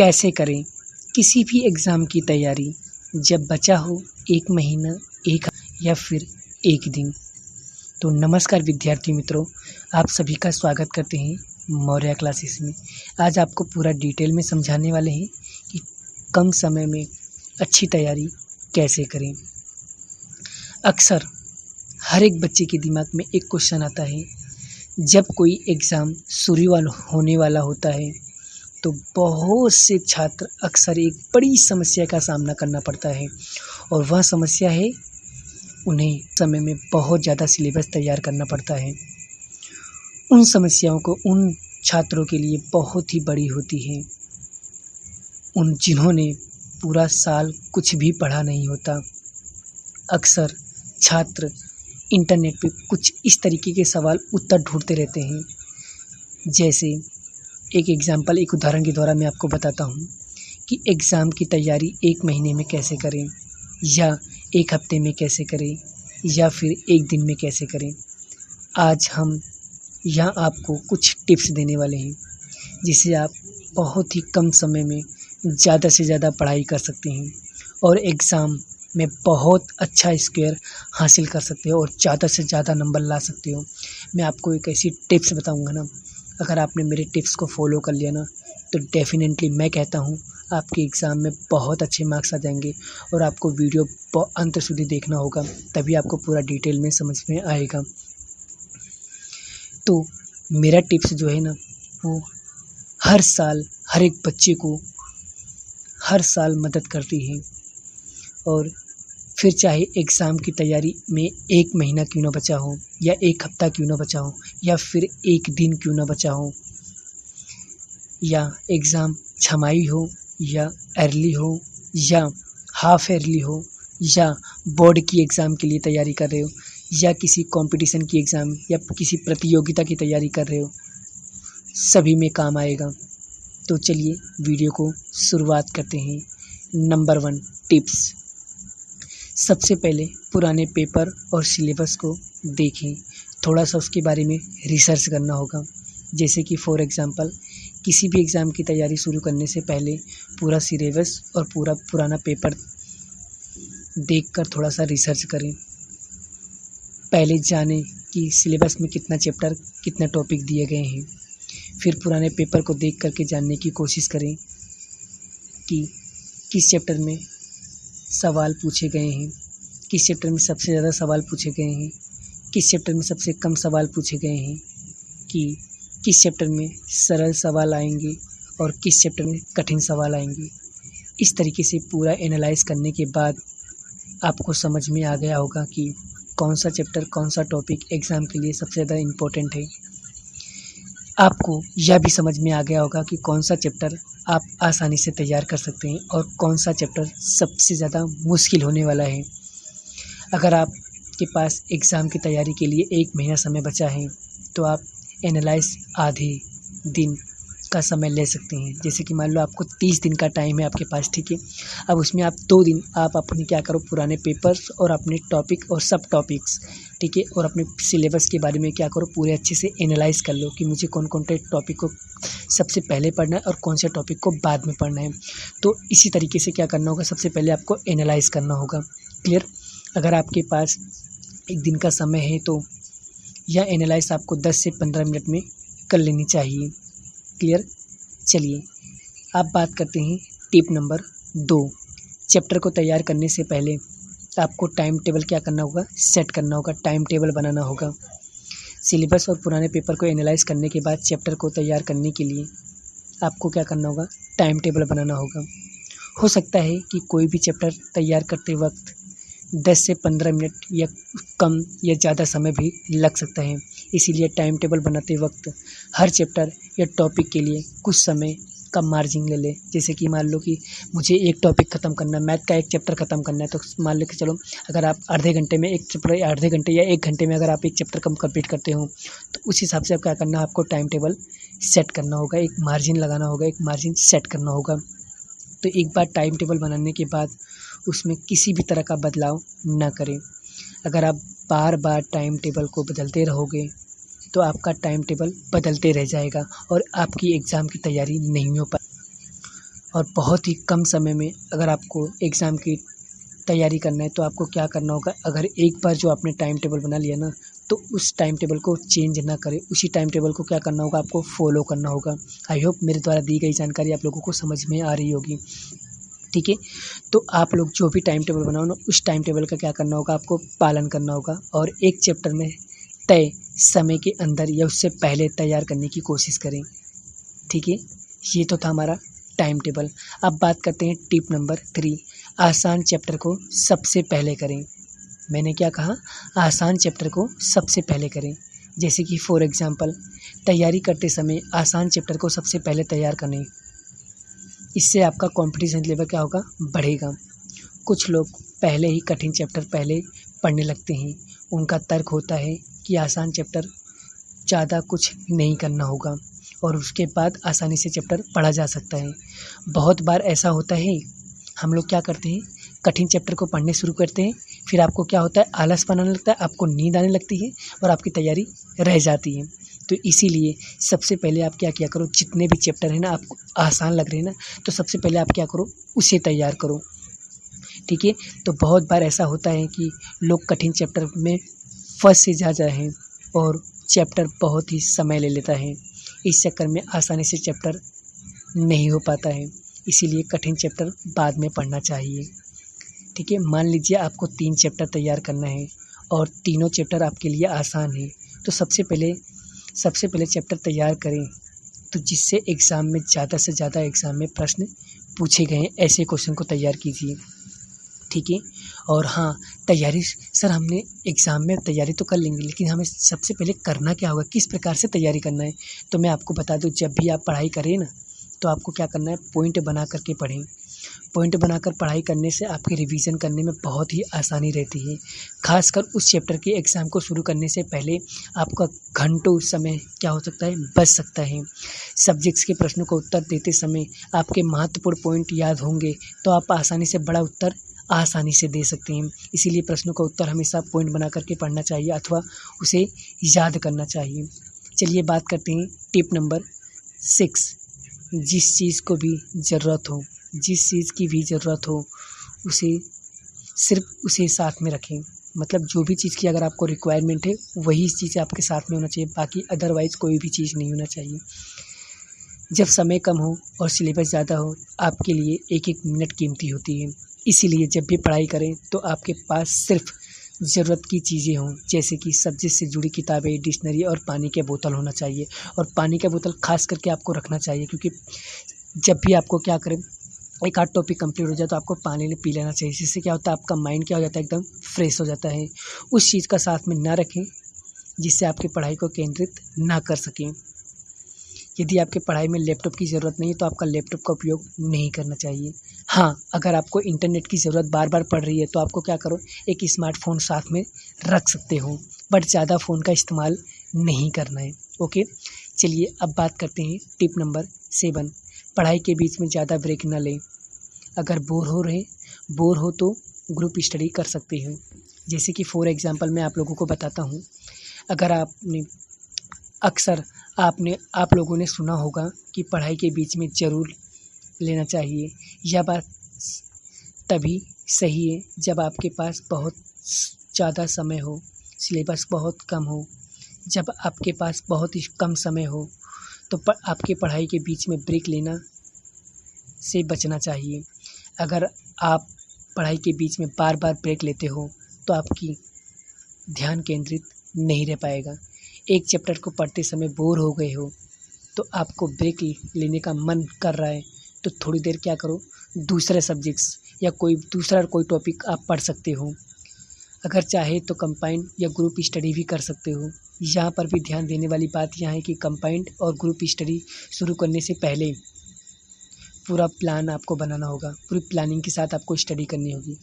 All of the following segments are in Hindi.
कैसे करें किसी भी एग्ज़ाम की तैयारी जब बचा हो 1 महीना, 1 या फिर 1 दिन। तो नमस्कार विद्यार्थी मित्रों, आप सभी का स्वागत करते हैं मौर्या क्लासेस में। आज आपको पूरा डिटेल में समझाने वाले हैं कि कम समय में अच्छी तैयारी कैसे करें। अक्सर हर एक बच्चे के दिमाग में एक क्वेश्चन आता है, जब कोई एग्ज़ाम शुरू होने वाला होता है तो बहुत से छात्र अक्सर एक बड़ी समस्या का सामना करना पड़ता है और वह समस्या है उन्हें समय में बहुत ज़्यादा सिलेबस तैयार करना पड़ता है। उन समस्याओं को उन छात्रों के लिए बहुत ही बड़ी होती है, जिन्होंने पूरा साल कुछ भी पढ़ा नहीं होता। अक्सर छात्र इंटरनेट पे कुछ इस तरीके के सवाल उत्तर ढूंढते रहते हैं। जैसे एक उदाहरण के द्वारा मैं आपको बताता हूँ कि एग्ज़ाम की तैयारी 1 महीने में कैसे करें, या 1 हफ्ते में कैसे करें, या फिर 1 दिन में कैसे करें। आज हम यहाँ आपको कुछ टिप्स देने वाले हैं जिससे आप बहुत ही कम समय में ज़्यादा से ज़्यादा पढ़ाई कर सकते हैं और एग्ज़ाम में बहुत अच्छा स्कोर हासिल कर सकते हो और ज़्यादा से ज़्यादा नंबर ला सकते हो। मैं आपको एक ऐसी टिप्स बताऊँगा ना, अगर आपने मेरे टिप्स को फॉलो कर लिया ना तो डेफिनेटली मैं कहता हूँ आपके एग्ज़ाम में बहुत अच्छे मार्क्स आ जाएंगे। और आपको वीडियो अंत સુધી देखना होगा, तभी आपको पूरा डिटेल में समझ में आएगा। तो मेरा टिप्स जो है ना, वो हर साल हर एक बच्चे को हर साल मदद करती है। और फिर चाहे एग्ज़ाम की तैयारी में 1 महीना क्यों ना बचा हो, या 1 हफ्ता क्यों ना बचा हो, या फिर 1 दिन क्यों ना बचा हो, या एग्ज़ाम छमाही हो, या अर्ली हो, या हाफ अर्ली हो, या बोर्ड की एग्ज़ाम के लिए तैयारी कर रहे हो, या किसी कंपटीशन की एग्ज़ाम या किसी प्रतियोगिता की तैयारी कर रहे हो, सभी में काम आएगा। तो चलिए वीडियो को शुरुआत करते हैं। Number 1 tips. सबसे पहले पुराने पेपर और सिलेबस को देखें, थोड़ा सा उसके बारे में रिसर्च करना होगा। जैसे कि फॉर एग्ज़ाम्पल किसी भी एग्ज़ाम की तैयारी शुरू करने से पहले पूरा सिलेबस और पूरा पुराना पेपर देखकर थोड़ा सा रिसर्च करें। पहले जानें कि सिलेबस में कितना चैप्टर कितना टॉपिक दिए गए हैं। फिर पुराने पेपर को देख करके जानने की कोशिश करें कि किस चैप्टर में सवाल पूछे गए हैं, किस चैप्टर में सबसे ज़्यादा सवाल पूछे गए हैं, किस चैप्टर में सबसे कम सवाल पूछे गए हैं, कि किस चैप्टर में सरल सवाल आएंगे और किस चैप्टर में कठिन सवाल आएंगे। इस तरीके से पूरा एनालाइज करने के बाद आपको समझ में आ गया होगा कि कौन सा चैप्टर कौन सा टॉपिक एग्ज़ाम के लिए सबसे ज़्यादा इम्पोर्टेंट है। आपको यह भी समझ में आ गया होगा कि कौन सा चैप्टर आप आसानी से तैयार कर सकते हैं और कौन सा चैप्टर सबसे ज़्यादा मुश्किल होने वाला है। अगर आपके पास एग्ज़ाम की तैयारी के लिए 1 महीना समय बचा है तो आप एनालाइज आधे दिन का समय ले सकते हैं। जैसे कि मान लो आपको 30 दिन का टाइम है आपके पास, ठीक है। अब उसमें आप 2 दिन आप अपने क्या करो, पुराने पेपर्स और अपने टॉपिक और सब टॉपिक्स, ठीक है, और अपने सिलेबस के बारे में क्या करो, पूरे अच्छे से एनालाइज कर लो कि मुझे कौन कौन से टॉपिक को सबसे पहले पढ़ना है और कौन से टॉपिक को बाद में पढ़ना है। तो इसी तरीके से क्या करना होगा, सबसे पहले आपको एनालाइज करना होगा। क्लियर। अगर आपके पास 1 दिन का समय है तो यह एनालाइज आपको 10 से 15 मिनट में कर लेनी चाहिए। क्लियर। चलिए आप बात करते हैं टिप नंबर 2। चैप्टर को तैयार करने से पहले आपको टाइम टेबल क्या करना होगा, सेट करना होगा, टाइम टेबल बनाना होगा। सिलेबस और पुराने पेपर को एनालाइज करने के बाद चैप्टर को तैयार करने के लिए आपको क्या करना होगा, टाइम टेबल बनाना होगा। हो सकता है कि कोई भी चैप्टर तैयार करते वक्त 10 से 15 मिनट या कम या ज़्यादा समय भी लग सकता है। इसीलिए टाइम टेबल बनाते वक्त हर चैप्टर या टॉपिक के लिए कुछ समय का मार्जिन ले लें। जैसे कि मान लो कि मुझे एक टॉपिक ख़त्म करना है, मैथ का एक चैप्टर ख़त्म करना है, तो मान लो कि चलो अगर आप आधे घंटे में एक चैप्टर, या आधे घंटे या 1 घंटे में अगर आप एक चैप्टर कंप्लीट करते हो तो उस हिसाब से आप क्या करना है, आपको टाइम टेबल सेट करना होगा, एक मार्जिन लगाना होगा, एक मार्जिन सेट करना होगा। तो एक बार टाइम टेबल बनाने के बाद उसमें किसी भी तरह का बदलाव ना करें। अगर आप बार बार टाइम टेबल को बदलते रहोगे तो आपका टाइम टेबल बदलते रह जाएगा और आपकी एग्ज़ाम की तैयारी नहीं हो पाएगी। और बहुत ही कम समय में अगर आपको एग्ज़ाम की तैयारी करना है तो आपको क्या करना होगा, अगर एक बार जो आपने टाइम टेबल बना लिया ना, तो उस टाइम टेबल को चेंज ना करें, उसी टाइम टेबल को क्या करना होगा, आपको फॉलो करना होगा। आई होप मेरे द्वारा दी गई जानकारी आप लोगों को समझ में आ रही होगी। ठीक है, तो आप लोग जो भी टाइम टेबल बनाओ ना, उस टाइम टेबल का क्या करना होगा, आपको पालन करना होगा और एक चैप्टर में तय समय के अंदर या उससे पहले तैयार करने की कोशिश करें। ठीक है, ये तो था हमारा टाइम टेबल। अब बात करते हैं टिप नंबर 3, आसान चैप्टर को सबसे पहले करें। मैंने क्या कहा, आसान चैप्टर को सबसे पहले करें। जैसे कि फॉर एग्ज़ाम्पल तैयारी करते समय आसान चैप्टर को सबसे पहले तैयार करें। इससे आपका कॉम्पिटिशन लेवल क्या होगा, बढ़ेगा। कुछ लोग पहले ही कठिन चैप्टर पहले पढ़ने लगते हैं। उनका तर्क होता है कि आसान चैप्टर ज़्यादा कुछ नहीं करना होगा और उसके बाद आसानी से चैप्टर पढ़ा जा सकता है। बहुत बार ऐसा होता है, हम लोग क्या करते हैं, कठिन चैप्टर को पढ़ने शुरू करते हैं, फिर आपको क्या होता है, आलसपन आने लगता है, आपको नींद आने लगती है और आपकी तैयारी रह जाती है। तो इसीलिए सबसे पहले आप क्या किया करो, जितने भी चैप्टर हैं ना आपको आसान लग रहे हैं ना, तो सबसे पहले आप क्या करो, उसे तैयार करो। ठीक है, तो बहुत बार ऐसा होता है कि लोग कठिन चैप्टर में फँस से जा रहे हैं और चैप्टर बहुत ही समय ले लेता है। इस चक्कर में आसानी से चैप्टर नहीं हो पाता है, इसीलिए कठिन चैप्टर बाद में पढ़ना चाहिए। ठीक है, मान लीजिए आपको 3 चैप्टर तैयार करना है और तीनों चैप्टर आपके लिए आसान है, तो सबसे पहले चैप्टर तैयार करें, तो जिससे एग्ज़ाम में ज़्यादा से ज़्यादा एग्ज़ाम में प्रश्न पूछे गए हैं, ऐसे क्वेश्चन को तैयार कीजिए। ठीक है, और हाँ, तैयारी सर हमने एग्ज़ाम में तैयारी तो कर लेंगे, लेकिन हमें सबसे पहले करना क्या होगा, किस प्रकार से तैयारी करना है, तो मैं आपको बता दूँ, जब भी आप पढ़ाई करें ना, तो आपको क्या करना है, पॉइंट बना कर के पढ़ें। पॉइंट बनाकर पढ़ाई करने से आपके रिवीजन करने में बहुत ही आसानी रहती है। ख़ासकर उस चैप्टर के एग्ज़ाम को शुरू करने से पहले आपका घंटों समय क्या हो सकता है, बच सकता है। सब्जेक्ट्स के प्रश्नों का उत्तर देते समय आपके महत्वपूर्ण पॉइंट याद होंगे, तो आप आसानी से बड़ा उत्तर आसानी से दे सकते हैं। इसीलिए प्रश्नों का उत्तर हमेशा पॉइंट बना कर के पढ़ना चाहिए अथवा उसे याद करना चाहिए। चलिए बात करते हैं टिप नंबर 6, जिस चीज़ की भी ज़रूरत हो सिर्फ़ उसे साथ में रखें। मतलब जो भी चीज़ की अगर आपको रिक्वायरमेंट है, वही चीज़ आपके साथ में होना चाहिए, बाकी अदरवाइज़ कोई भी चीज़ नहीं होना चाहिए। जब समय कम हो और सिलेबस ज़्यादा हो, आपके लिए एक-एक मिनट कीमती होती है। इसीलिए जब भी पढ़ाई करें तो आपके पास सिर्फ़ ज़रूरत की चीज़ें हों, जैसे कि सब्जेक्ट से जुड़ी किताबें, डिक्शनरी और पानी की बोतल होना चाहिए। और पानी का बोतल ख़ास करके आपको रखना चाहिए, क्योंकि जब भी आपको क्या करें, एक आध टॉपिक कंप्लीट हो जाए तो आपको पानी पी लेना चाहिए। जिससे क्या होता है, आपका माइंड क्या हो जाता है, एकदम फ्रेश हो जाता है। उस चीज़ का साथ में ना रखें जिससे आपकी पढ़ाई को केंद्रित ना कर सकें। यदि आपके पढ़ाई में लैपटॉप की ज़रूरत नहीं है तो आपका लैपटॉप का उपयोग नहीं करना चाहिए। हाँ, अगर आपको इंटरनेट की ज़रूरत बार-बार पड़ रही है तो आपको क्या करो, एक स्मार्टफ़ोन साथ में रख सकते हो, बट ज़्यादा फ़ोन का इस्तेमाल नहीं करना है। ओके, चलिए अब बात करते हैं टिप नंबर 7, पढ़ाई के बीच में ज़्यादा ब्रेक ना लें। अगर बोर हो तो ग्रुप स्टडी कर सकते हैं। जैसे कि फॉर एग्ज़ाम्पल मैं आप लोगों को बताता हूँ, अगर अक्सर आप लोगों ने सुना होगा कि पढ़ाई के बीच में ज़रूर लेना चाहिए। यह बात तभी सही है जब आपके पास बहुत ज़्यादा समय हो, सिलेबस बहुत कम हो। जब आपके पास बहुत ही कम समय हो तो आपके पढ़ाई के बीच में ब्रेक लेना से बचना चाहिए। अगर आप पढ़ाई के बीच में बार-बार ब्रेक लेते हो तो आपकी ध्यान केंद्रित नहीं रह पाएगा। एक चैप्टर को पढ़ते समय बोर हो गए हो तो आपको ब्रेक लेने का मन कर रहा है, तो थोड़ी देर क्या करो, दूसरे सब्जेक्ट्स या कोई टॉपिक आप पढ़ सकते हो। अगर चाहे तो कंबाइंड या ग्रुप स्टडी भी कर सकते हो। यहाँ पर भी ध्यान देने वाली बात यह है कि कंबाइंड और ग्रुप स्टडी शुरू करने से पहले पूरा प्लान आपको बनाना होगा। पूरी प्लानिंग के साथ आपको स्टडी करनी होगी।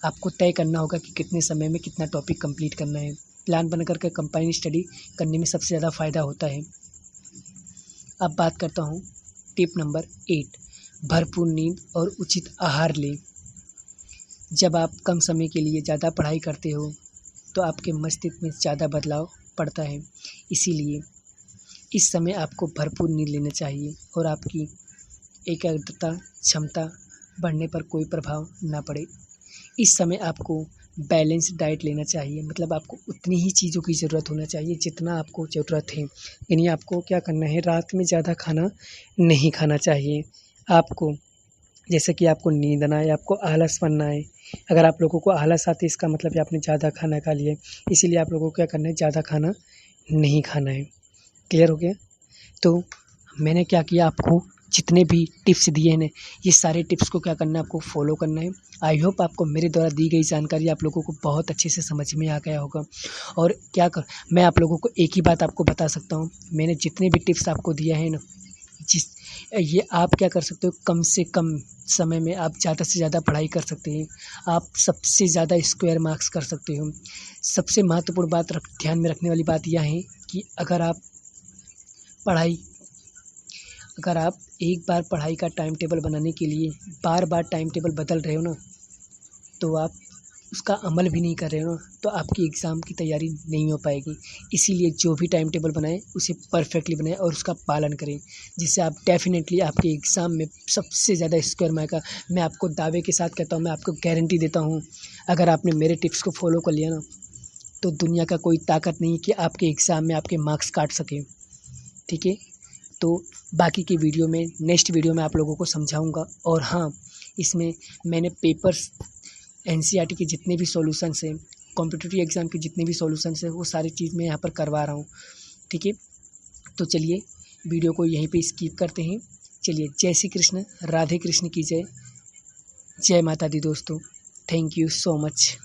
आपको तय करना होगा कि कितने समय में कितना टॉपिक कंप्लीट करना है। प्लान बना करके कंबाइंड स्टडी करने में सबसे ज़्यादा फ़ायदा होता है। अब बात करता हूँ टिप नंबर 8, भरपूर नींद और उचित आहार लें। जब आप कम समय के लिए ज़्यादा पढ़ाई करते हो तो आपके मस्तिष्क में ज़्यादा बदलाव पड़ता है। इसीलिए इस समय आपको भरपूर नींद लेना चाहिए और आपकी एकाग्रता क्षमता बढ़ने पर कोई प्रभाव ना पड़े। इस समय आपको बैलेंस्ड डाइट लेना चाहिए, मतलब आपको उतनी ही चीज़ों की ज़रूरत होना चाहिए जितना आपको ज़रूरत है। यानी आपको क्या करना है, रात में ज़्यादा खाना नहीं खाना चाहिए। आपको जैसे कि आपको नींद ना आए, आपको आलसपन ना आए। अगर आप लोगों को आलस आती है इसका मतलब है आपने ज़्यादा खाना खा लिया है। इसीलिए आप लोगों को क्या करना है, ज़्यादा खाना नहीं खाना है। क्लियर हो गया? तो मैंने क्या किया, आपको जितने भी टिप्स दिए हैं ना, ये सारे टिप्स को क्या करना है, आपको फॉलो करना है। आई होप आपको मेरे द्वारा दी गई जानकारी आप लोगों को बहुत अच्छे से समझ में आ गया होगा। और मैं आप लोगों को एक ही बात आपको बता सकता हूँ, मैंने जितने भी टिप्स आपको दिया है ना, जिस ये आप क्या कर सकते हो, कम से कम समय में आप ज़्यादा से ज़्यादा पढ़ाई कर सकते हैं। आप सबसे ज़्यादा स्क्वायर मार्क्स कर सकते हो। सबसे महत्वपूर्ण बात ध्यान में रखने वाली बात यह है कि पढ़ाई अगर आप एक बार पढ़ाई का टाइम टेबल बनाने के लिए बार-बार टाइम टेबल बदल रहे हो ना, तो आप उसका अमल भी नहीं कर रहे हो ना, तो आपकी एग्ज़ाम की तैयारी नहीं हो पाएगी। इसीलिए जो भी टाइम टेबल बनाएँ, उसे परफेक्टली बनाएँ और उसका पालन करें, जिससे आप डेफ़िनेटली आपके एग्ज़ाम में सबसे ज़्यादा स्कोर आएगा। मैं आपको दावे के साथ कहता हूँ, मैं आपको गारंटी देता हूँ, अगर आपने मेरे टिप्स को फ़ॉलो कर लिया ना, तो दुनिया का कोई ताकत नहीं कि आपके एग्ज़ाम में आपके मार्क्स काट सके। ठीक है? तो बाकी की वीडियो में नेक्स्ट वीडियो में आप लोगों को समझाऊँगा। और हाँ, इसमें मैंने पेपर्स एनसीईआरटी के जितने भी सॉल्यूशंस हैं, कॉम्पिटिटिव एग्ज़ाम के जितने भी सॉल्यूशंस हैं, वो सारी चीज़ मैं यहाँ पर करवा रहा हूँ। ठीक है? तो चलिए वीडियो को यहीं पे स्किप करते हैं। चलिए, जय श्री कृष्ण, राधे कृष्ण की जय। जय माता दी दोस्तों। Thank you so much.